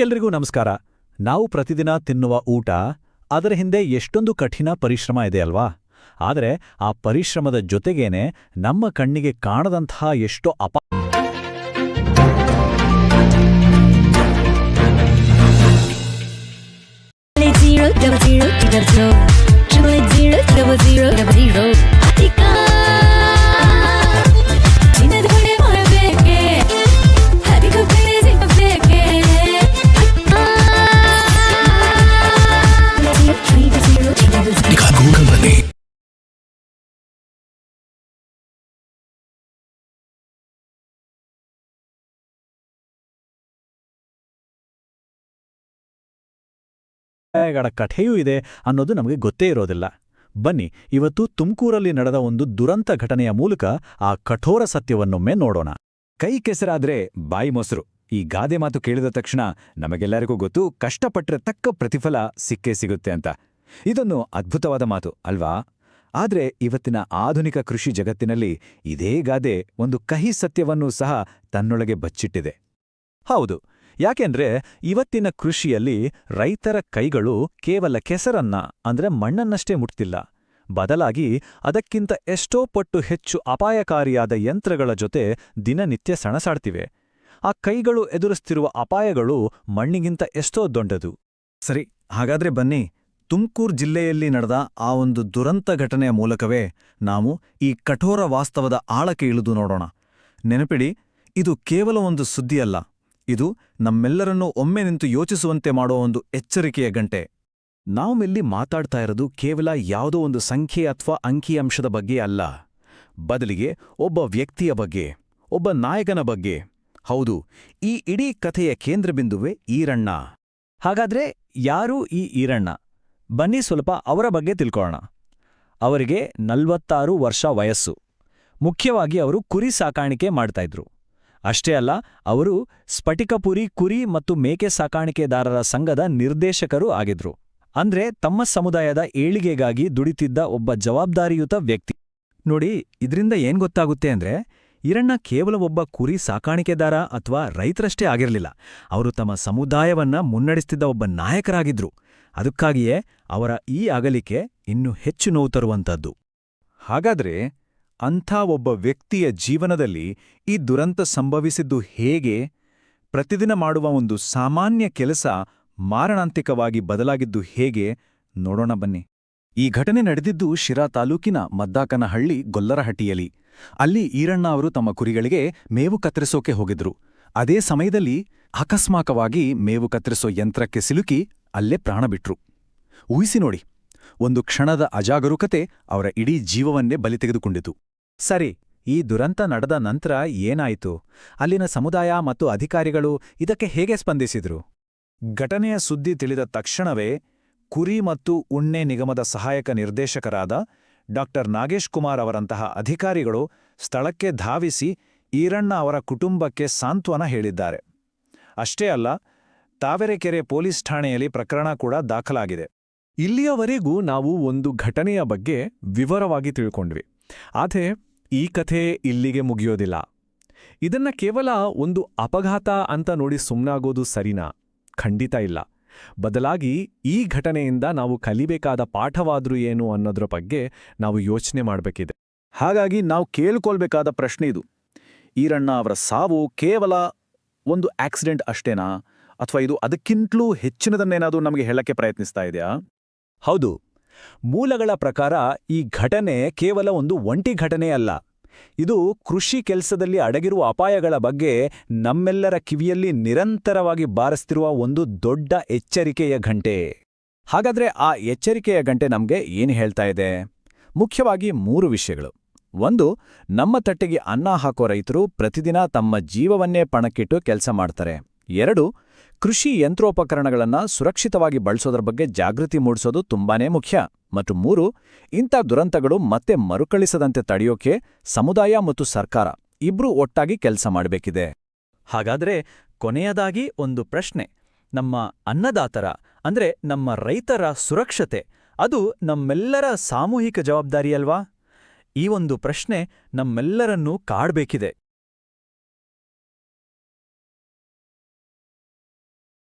ಎಲ್ರಿಗೂ ನಮಸ್ಕಾರ. ನಾವು ಪ್ರತಿದಿನ ತಿನ್ನುವ ಊಟ, ಅದರ ಹಿಂದೆ ಎಷ್ಟೊಂದು ಕಠಿಣ ಪರಿಶ್ರಮ ಇದೆ ಅಲ್ವಾ? ಆದರೆ ಆ ಪರಿಶ್ರಮದ ಜೊತೆಗೇನೆ ನಮ್ಮ ಕಣ್ಣಿಗೆ ಕಾಣದಂತಹ ಎಷ್ಟೋ ಅಪಾಯಗಳ ಕಥೆಯೂ ಇದೆ ಅನ್ನೋದು ನಮಗೆ ಗೊತ್ತೇ ಇರೋದಿಲ್ಲ. ಬನ್ನಿ, ಇವತ್ತು ತುಮಕೂರಲ್ಲಿ ನಡೆದ ಒಂದು ದುರಂತ ಘಟನೆಯ ಮೂಲಕ ಆ ಕಠೋರ ಸತ್ಯವನ್ನೊಮ್ಮೆ ನೋಡೋಣ. ಕೈ ಕೆಸರಾದ್ರೆ ಬಾಯಿ ಮೊಸರು, ಈ ಗಾದೆ ಮಾತು ಕೇಳಿದ ತಕ್ಷಣ ನಮಗೆಲ್ಲರಿಗೂ ಗೊತ್ತು, ಕಷ್ಟಪಟ್ಟರೆ ತಕ್ಕ ಪ್ರತಿಫಲ ಸಿಕ್ಕೇ ಸಿಗುತ್ತೆ ಅಂತ. ಇದೊಂದು ಅದ್ಭುತವಾದ ಮಾತು ಅಲ್ವಾ? ಆದ್ರೆ ಇವತ್ತಿನ ಆಧುನಿಕ ಕೃಷಿ ಜಗತ್ತಿನಲ್ಲಿ ಇದೇ ಗಾದೆ ಒಂದು ಕಹಿ ಸತ್ಯವನ್ನೂ ಸಹ ತನ್ನೊಳಗೆ ಬಚ್ಚಿಟ್ಟಿದೆ. ಹೌದು, ಯಾಕೆಂದ್ರೆ ಇವತ್ತಿನ ಕೃಷಿಯಲ್ಲಿ ರೈತರ ಕೈಗಳು ಕೇವಲ ಕೆಸರನ್ನ ಅಂದ್ರೆ ಮಣ್ಣನ್ನಷ್ಟೇ ಮುಟ್ತಿಲ್ಲ, ಬದಲಾಗಿ ಅದಕ್ಕಿಂತ ಎಷ್ಟೋ ಪಟ್ಟು ಹೆಚ್ಚು ಅಪಾಯಕಾರಿಯಾದ ಯಂತ್ರಗಳ ಜೊತೆ ದಿನನಿತ್ಯ ಸಣಸಾಡ್ತಿವೆ. ಆ ಕೈಗಳು ಎದುರಿಸ್ತಿರುವ ಅಪಾಯಗಳು ಮಣ್ಣಿಗಿಂತ ಎಷ್ಟೋ ದೊಡ್ಡದು. ಸರಿ, ಹಾಗಾದ್ರೆ ಬನ್ನಿ, ತುಮಕೂರು ಜಿಲ್ಲೆಯಲ್ಲಿ ನಡೆದ ಆ ಒಂದು ದುರಂತ ಘಟನೆಯ ಮೂಲಕವೇ ನಾವು ಈ ಕಠೋರ ವಾಸ್ತವದ ಆಳಕ್ಕೆ ಇಳಿದು ನೋಡೋಣ. ನೆನಪಿಡಿ, ಇದು ಕೇವಲ ಒಂದು ಸುದ್ದಿಯಲ್ಲ, ಇದು ನಮ್ಮೆಲ್ಲರನ್ನೂ ಒಮ್ಮೆ ನಿಂತು ಯೋಚಿಸುವಂತೆ ಮಾಡುವ ಒಂದು ಎಚ್ಚರಿಕೆಯ ಗಂಟೆ. ನಾವಿಲ್ಲಿ ಮಾತಾಡ್ತಾ ಇರೋದು ಕೇವಲ ಯಾವುದೋ ಒಂದು ಸಂಖ್ಯೆ ಅಥವಾ ಅಂಕಿಅಂಶದ ಬಗ್ಗೆ ಅಲ್ಲ, ಬದಲಿಗೆ ಒಬ್ಬ ವ್ಯಕ್ತಿಯ ಬಗ್ಗೆ, ಒಬ್ಬ ನಾಯಕನ ಬಗ್ಗೆ. ಹೌದು, ಈ ಇಡೀ ಕಥೆಯ ಕೇಂದ್ರಬಿಂದುವೇ ಈರಣ್ಣ. ಹಾಗಾದ್ರೆ ಯಾರು ಈ ಈರಣ್ಣ? ಬನ್ನಿ ಸ್ವಲ್ಪ ಅವರ ಬಗ್ಗೆ ತಿಳ್ಕೊಳ್ಳೋಣ. ಅವರಿಗೆ 46 ವರ್ಷ ವಯಸ್ಸು. ಮುಖ್ಯವಾಗಿ ಅವರು ಕುರಿ ಸಾಕಾಣಿಕೆ ಮಾಡ್ತಾಯಿದ್ರು. ಅಷ್ಟೇ ಅಲ್ಲ, ಅವರು ಸ್ಫಟಿಕಪುರಿ ಕುರಿ ಮತ್ತು ಮೇಕೆ ಸಾಕಾಣಿಕೆದಾರರ ಸಂಘದ ನಿರ್ದೇಶಕರೂ ಆಗಿದ್ರು. ಅಂದ್ರೆ ತಮ್ಮ ಸಮುದಾಯದ ಏಳಿಗೆಗಾಗಿ ದುಡಿತಿದ್ದ ಒಬ್ಬ ಜವಾಬ್ದಾರಿಯುತ ವ್ಯಕ್ತಿ. ನೋಡಿ, ಇದರಿಂದ ಏನ್ ಗೊತ್ತಾಗುತ್ತೆ ಅಂದ್ರೆ, ಈರಣ್ಣ ಕೇವಲ ಒಬ್ಬ ಕುರಿ ಸಾಕಾಣಿಕೆದಾರ ಅಥವಾ ರೈತರಷ್ಟೇ ಆಗಿರಲಿಲ್ಲ, ಅವರು ತಮ್ಮ ಸಮುದಾಯವನ್ನ ಮುನ್ನಡೆಸ್ತಿದ್ದ ಒಬ್ಬ ನಾಯಕರಾಗಿದ್ರು. ಅದಕ್ಕಾಗಿಯೇ ಅವರ ಈ ಅಗಲಿಕೆ ಇನ್ನೂ ಹೆಚ್ಚು ನೋವು ತರುವಂಥದ್ದು. ಹಾಗಾದ್ರೆ ಅಂಥ ಒಬ್ಬ ವ್ಯಕ್ತಿಯ ಜೀವನದಲ್ಲಿ ಈ ದುರಂತ ಸಂಭವಿಸಿದ್ದು ಹೇಗೆ? ಪ್ರತಿದಿನ ಮಾಡುವ ಒಂದು ಸಾಮಾನ್ಯ ಕೆಲಸ ಮಾರಣಾಂತಿಕವಾಗಿ ಬದಲಾಗಿದ್ದು ಹೇಗೆ ನೋಡೋಣ ಬನ್ನಿ. ಈ ಘಟನೆ ನಡೆದಿದ್ದು ಶಿರಾ ತಾಲೂಕಿನ ಮದ್ದಾಕನಹಳ್ಳಿ ಗೊಲ್ಲರಹಟ್ಟಿಯಲ್ಲಿ. ಅಲ್ಲಿ ಈರಣ್ಣ ಅವರು ತಮ್ಮ ಕುರಿಗಳಿಗೆ ಮೇವು ಕತ್ತರಿಸೋಕೆ ಹೋಗಿದ್ರು. ಅದೇ ಸಮಯದಲ್ಲಿ ಅಕಸ್ಮಾಕವಾಗಿ ಮೇವು ಕತ್ತರಿಸೋ ಯಂತ್ರಕ್ಕೆ ಸಿಲುಕಿ ಅಲ್ಲೇ ಪ್ರಾಣ ಬಿಟ್ರು. ಊಹಿಸಿ ನೋಡಿ, ಒಂದು ಕ್ಷಣದ ಅಜಾಗರೂಕತೆ ಅವರ ಇಡೀ ಜೀವವನ್ನೇ ಬಲಿ ತೆಗೆದುಕೊಂಡಿತು. ಸರಿ, ಈ ದುರಂತ ನಡೆದ ನಂತರ ಏನಾಯಿತು? ಅಲ್ಲಿನ ಸಮುದಾಯ ಮತ್ತು ಅಧಿಕಾರಿಗಳು ಇದಕ್ಕೆ ಹೇಗೆ ಸ್ಪಂದಿಸಿದ್ರು? ಘಟನೆಯ ಸುದ್ದಿ ತಿಳಿದ ತಕ್ಷಣವೇ ಕುರಿ ಮತ್ತು ಉಣ್ಣೆ ನಿಗಮದ ಸಹಾಯಕ ನಿರ್ದೇಶಕರಾದ ಡಾ ನಾಗೇಶ್ ಕುಮಾರ್ ಅವರಂತಹ ಅಧಿಕಾರಿಗಳು ಸ್ಥಳಕ್ಕೆ ಧಾವಿಸಿ ಈರಣ್ಣ ಅವರ ಕುಟುಂಬಕ್ಕೆ ಸಾಂತ್ವನ ಹೇಳಿದ್ದಾರೆ. ಅಷ್ಟೇ ಅಲ್ಲ, ತಾವರೆಕೆರೆ ಪೊಲೀಸ್ ಠಾಣೆಯಲ್ಲಿ ಪ್ರಕರಣ ಕೂಡ ದಾಖಲಾಗಿದೆ. ಇಲ್ಲಿಯವರೆಗೂ ನಾವು ಒಂದು ಘಟನೆಯ ಬಗ್ಗೆ ವಿವರವಾಗಿ ತಿಳ್ಕೊಂಡ್ವಿ. ಆದರೆ ಈ ಕಥೆ ಇಲ್ಲಿಗೆ ಮುಗಿಯೋದಿಲ್ಲ. ಇದನ್ನ ಕೇವಲ ಒಂದು ಅಪಘಾತ ಅಂತ ನೋಡಿ ಸುಮ್ಮನಾಗೋದು ಸರಿನಾ? ಖಂಡಿತ ಇಲ್ಲ. ಬದಲಾಗಿ ಈ ಘಟನೆಯಿಂದ ನಾವು ಕಲಿಬೇಕಾದ ಪಾಠವಾದ್ರೂ ಏನು ಅನ್ನೋದ್ರ ಬಗ್ಗೆ ನಾವು ಯೋಚನೆ ಮಾಡಬೇಕಿದೆ. ಹಾಗಾಗಿ ನಾವು ಕೇಳ್ಕೊಳ್ಬೇಕಾದ ಪ್ರಶ್ನೆ ಇದು: ಈರಣ್ಣ ಅವರ ಸಾವು ಕೇವಲ ಒಂದು ಆಕ್ಸಿಡೆಂಟ್ ಅಷ್ಟೇನಾ, ಅಥವಾ ಇದು ಅದಕ್ಕಿಂತಲೂ ಹೆಚ್ಚಿನದನ್ನೇನಾದರೂ ನಮಗೆ ಹೇಳಕ್ಕೆ ಪ್ರಯತ್ನಿಸ್ತಾ ಇದೆಯಾ? ಹೌದು, ಮೂಲಗಳ ಪ್ರಕಾರ ಈ ಘಟನೆ ಕೇವಲ ಒಂದು ಒಂಟಿ ಘಟನೆಯಲ್ಲ. ಇದು ಕೃಷಿ ಕೆಲಸದಲ್ಲಿ ಅಡಗಿರುವ ಅಪಾಯಗಳ ಬಗ್ಗೆ ನಮ್ಮೆಲ್ಲರ ಕಿವಿಯಲ್ಲಿ ನಿರಂತರವಾಗಿ ಬಾರಿಸ್ತಿರುವ ಒಂದು ದೊಡ್ಡ ಎಚ್ಚರಿಕೆಯ ಗಂಟೆ. ಹಾಗಾದ್ರೆ ಆ ಎಚ್ಚರಿಕೆಯ ಗಂಟೆ ನಮಗೆ ಏನು ಹೇಳ್ತಾ ಇದೆ? ಮುಖ್ಯವಾಗಿ 3 ವಿಷಯಗಳು. 1, ನಮ್ಮ ತಟ್ಟೆಗೆ ಅನ್ನ ಹಾಕೋ ರೈತರು ಪ್ರತಿದಿನ ತಮ್ಮ ಜೀವವನ್ನೇ ಪಣಕ್ಕಿಟ್ಟು ಕೆಲಸ ಮಾಡ್ತಾರೆ. 2, ಕೃಷಿ ಯಂತ್ರೋಪಕರಣಗಳನ್ನು ಸುರಕ್ಷಿತವಾಗಿ ಬಳಸೋದ್ರ ಬಗ್ಗೆ ಜಾಗೃತಿ ಮೂಡಿಸೋದು ತುಂಬಾನೇ ಮುಖ್ಯ. ಮತ್ತು 3, ಇಂಥ ದುರಂತಗಳು ಮತ್ತೆ ಮರುಕಳಿಸದಂತೆ ತಡೆಯೋಕೆ ಸಮುದಾಯ ಮತ್ತು ಸರ್ಕಾರ ಇಬ್ರೂ ಒಟ್ಟಾಗಿ ಕೆಲಸ ಮಾಡಬೇಕಿದೆ. ಹಾಗಾದ್ರೆ ಕೊನೆಯದಾಗಿ ಒಂದು ಪ್ರಶ್ನೆ: ನಮ್ಮ ಅನ್ನದಾತರ ಅಂದ್ರೆ ನಮ್ಮ ರೈತರ ಸುರಕ್ಷತೆ ಅದು ನಮ್ಮೆಲ್ಲರ ಸಾಮೂಹಿಕ ಜವಾಬ್ದಾರಿಯಲ್ವಾ? ಈ ಒಂದು ಪ್ರಶ್ನೆ ನಮ್ಮೆಲ್ಲರನ್ನೂ ಕಾಡ್ಬೇಕಿದೆ.